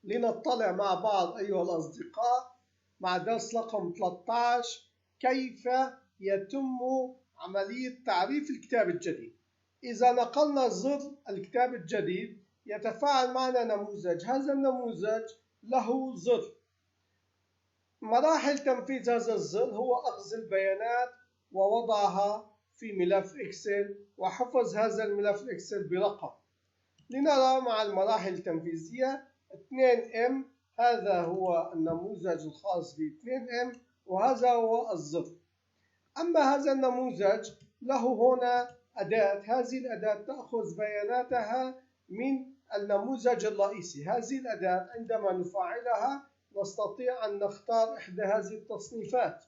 لنطلع مع بعض أيها الأصدقاء مع درس رقم 13 كيف يتم عملية تعريف الكتاب الجديد. إذا نقلنا زر الكتاب الجديد يتفاعل معنا نموذج، هذا النموذج له زر. مراحل تنفيذ هذا الزر هو أخذ البيانات ووضعها في ملف إكسل وحفظ هذا الملف إكسل برقم. لنرى مع المراحل التنفيذية 2M، هذا هو النموذج الخاص ب 2M وهذا هو الزر. أما هذا النموذج له هنا أداة، هذه الأداة تأخذ بياناتها من النموذج الرئيسي. هذه الأداة عندما نفعلها نستطيع أن نختار إحدى هذه التصنيفات،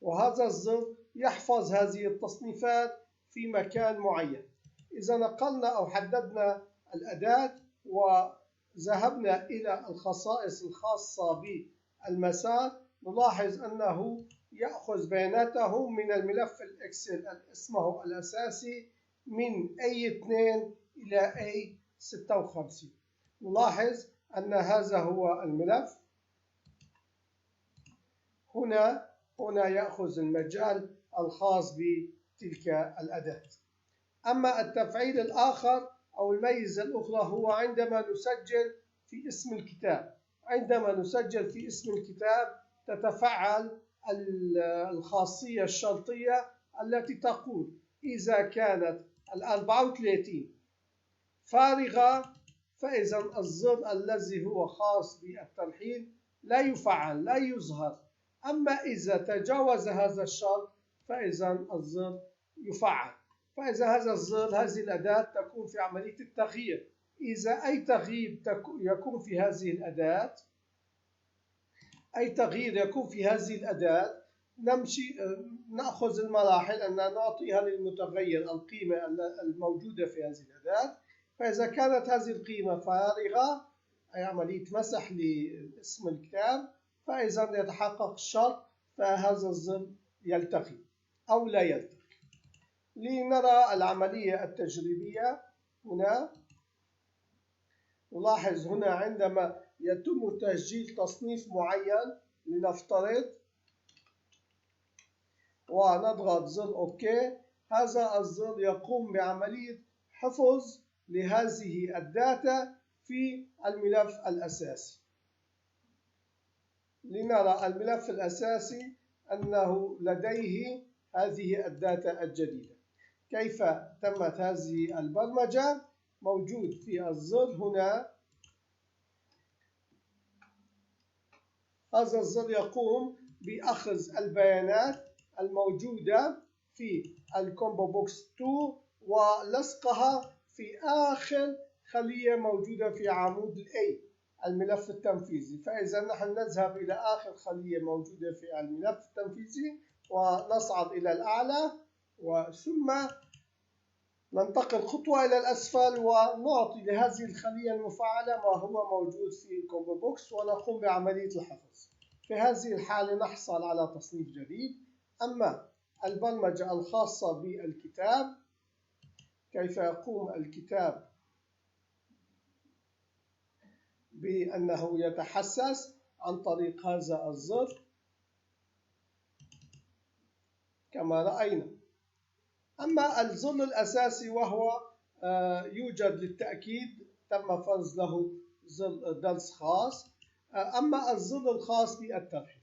وهذا الزر يحفظ هذه التصنيفات في مكان معين. إذا نقلنا أو حددنا الأداة وذهبنا إلى الخصائص الخاصة بالمسار نلاحظ أنه يأخذ بياناته من الملف الإكسل اسمه الأساسي من A2 إلى A56. نلاحظ أن هذا هو الملف. هنا يأخذ المجال الخاص بتلك الأداة. أما التفعيل الآخر أو الميزة الأخرى هو عندما نسجل في اسم الكتاب. عندما نسجل في اسم الكتاب تتفعل الخاصية الشرطية التي تقول إذا كانت 34 فارغة فإذا الزر الذي هو خاص بالترحيل لا يفعل، لا يظهر. أما إذا تجاوز هذا الشرط فإذا الزر يفعل. فإذا هذا الزر، هذه الأداة تكون في عملية التغيير. إذا أي تغيير يكون في هذه الأداة، نأخذ المراحل أن نعطيها للمتغير القيمة الموجودة في هذه الأداة. فإذا كانت هذه القيمة فارغة أي عملية مسح لاسم الكتاب فإذا يتحقق الشرط فهذا الزر يلتغي أو لا يلتغي. لنرى العملية التجريبية هنا. نلاحظ هنا عندما يتم تسجيل تصنيف معين لنفترض ونضغط زر أوكي، هذا الزر يقوم بعملية حفظ لهذه الداتا في الملف الأساسي. لنرى الملف الأساسي أنه لديه هذه الداتا الجديدة. كيف تمت هذه البرمجة؟ موجود في الزر هنا. هذا الزر يقوم بأخذ البيانات الموجودة في الكومبو بوكس 2 ولصقها في آخر خلية موجودة في عمود A الملف التنفيذي. فإذا نحن نذهب إلى آخر خلية موجودة في الملف التنفيذي ونصعد إلى الأعلى وثم ننتقل خطوة إلى الأسفل ونعطي لهذه الخلية المفعلة ما هو موجود في الكومبو بوكس ونقوم بعملية الحفظ. في هذه الحالة نحصل على تصنيف جديد. أما البرمجة الخاصة بالكتاب، كيف يقوم الكتاب بأنه يتحسس عن طريق هذا الزر كما رأينا. أما الزر الأساسي وهو يوجد للتأكيد، تم فرض له زر درس خاص. أما الزر الخاص بالترحيل،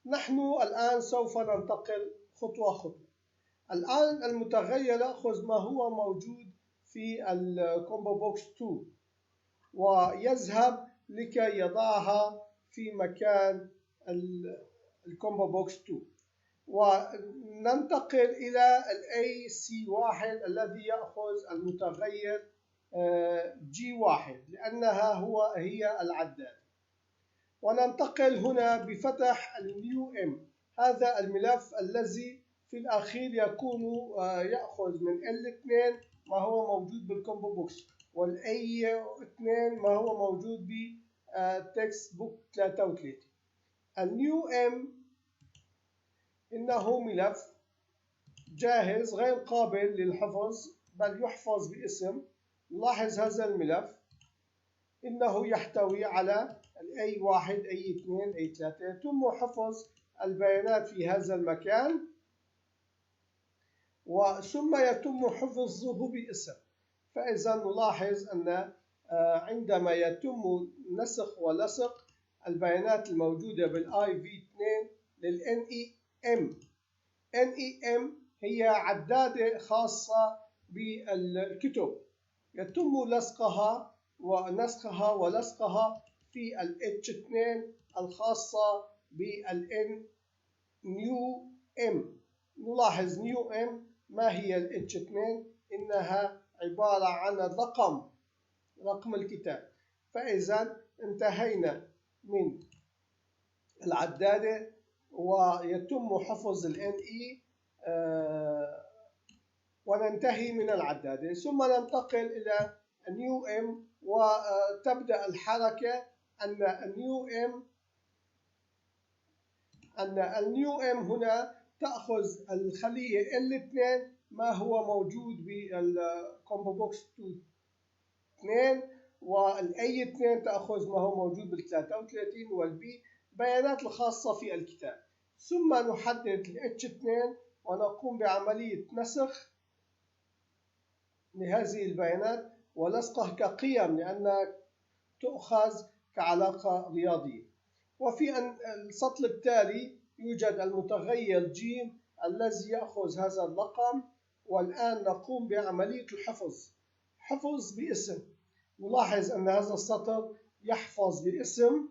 نحن الآن سوف ننتقل خطوة خطوة. الآن المتغير يأخذ ما هو موجود في الكومبو بوكس 2 ويذهب لكي يضعها في مكان الكومبو بوكس 2 وننتقل إلى AC1 الذي يأخذ المتغير G1 لأنها هي العداد. وننتقل هنا بفتح الNewM، هذا الملف الذي في الأخير يكون يأخذ من L2 ما هو موجود بالكومبو بوكس والA2 ما هو موجود بتكست بوك 33. الNewM إنه ملف جاهز غير قابل للحفظ بل يحفظ باسم. نلاحظ هذا الملف إنه يحتوي على A1 A2 A3. يتم حفظ البيانات في هذا المكان ثم يتم حفظه باسم. فإذا نلاحظ أن عندما يتم نسخ ولصق البيانات الموجودة بالIV2 للNEM. NEM هي عدادة خاصة بالكتب، يتم لصقها ونسخها ولصقها في H2 الخاصة بالNEM. نلاحظ NEM. ما هي H2؟ إنها عبارة عن رقم الكتاب. فإذا انتهينا من العدادة ويتم حفظ NE وننتهي من العدادة، ثم ننتقل إلى NEM وتبدأ الحركة أن NEM هنا تأخذ الخلية L2 ما هو موجود بالكومبو بوكس 2 والA2 تأخذ ما هو موجود بال33 والبي بيانات الخاصة في الكتاب. ثم نحدد H2 ونقوم بعملية نسخ لهذه البيانات ولصقها كقيم لأنها تؤخذ كعلاقة رياضية. وفي السطر التالي يوجد المتغير ج الذي يأخذ هذا الرقم. والآن نقوم بعملية حفظ باسم. نلاحظ أن هذا السطر يحفظ باسم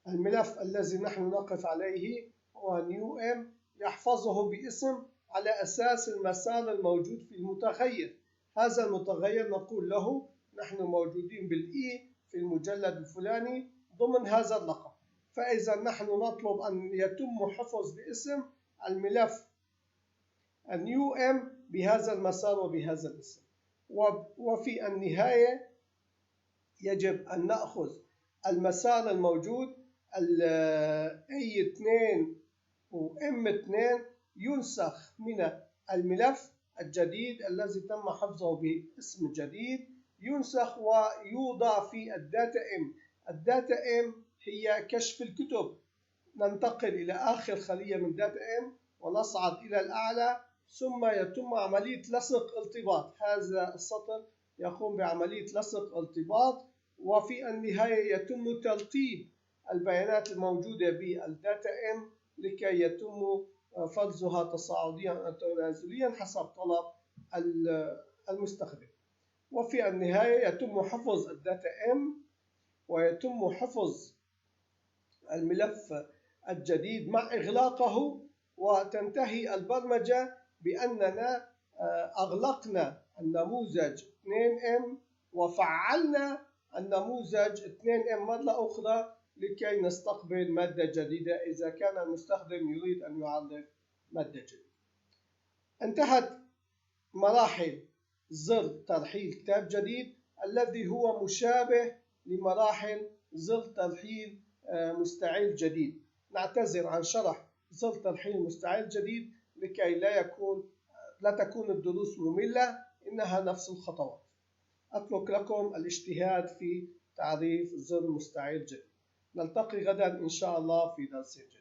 الملف الذي نحن نقف عليه هو NEM، يحفظه باسم على أساس المسار الموجود في المتغير. هذا المتغير نقول له نحن موجودين بالإي في المجلد الفلاني ضمن هذا الرقم. فإذا نحن نطلب أن يتم حفظ باسم الملف NEM بهذا المسار وبهذا الاسم. وفي النهاية يجب أن نأخذ المسار الموجود A2 و M2 ينسخ من الملف الجديد الذي تم حفظه باسم جديد، ينسخ ويوضع في الداتا M. الداتا M هي كشف الكتب. ننتقل إلى آخر خلية من داتا M ونصعد إلى الأعلى، ثم يتم عملية لصق التباط. هذا السطر يقوم بعملية لصق التباط. وفي النهاية يتم ترتيب البيانات الموجودة بالداتا M لكي يتم فرزها تصاعديا أو تنازليا حسب طلب المستخدم. وفي النهاية يتم حفظ الداتا M ويتم حفظ الملف الجديد مع إغلاقه، وتنتهي البرمجة بأننا أغلقنا النموذج 2M وفعلنا النموذج 2M مرة أخرى لكي نستقبل مادة جديدة إذا كان المستخدم يريد أن يعرف مادة جديدة. انتهت مراحل زر ترحيل كتاب جديد الذي هو مشابه لمراحل زر ترحيل مستعيل جديد. نعتذر عن شرح زر ترحيل مستعيل جديد لكي لا تكون الدروس مملة، إنها نفس الخطوات. أترك لكم الاجتهاد في تعريف زر مستعيل جديد. نلتقي غدا إن شاء الله في درس جديد.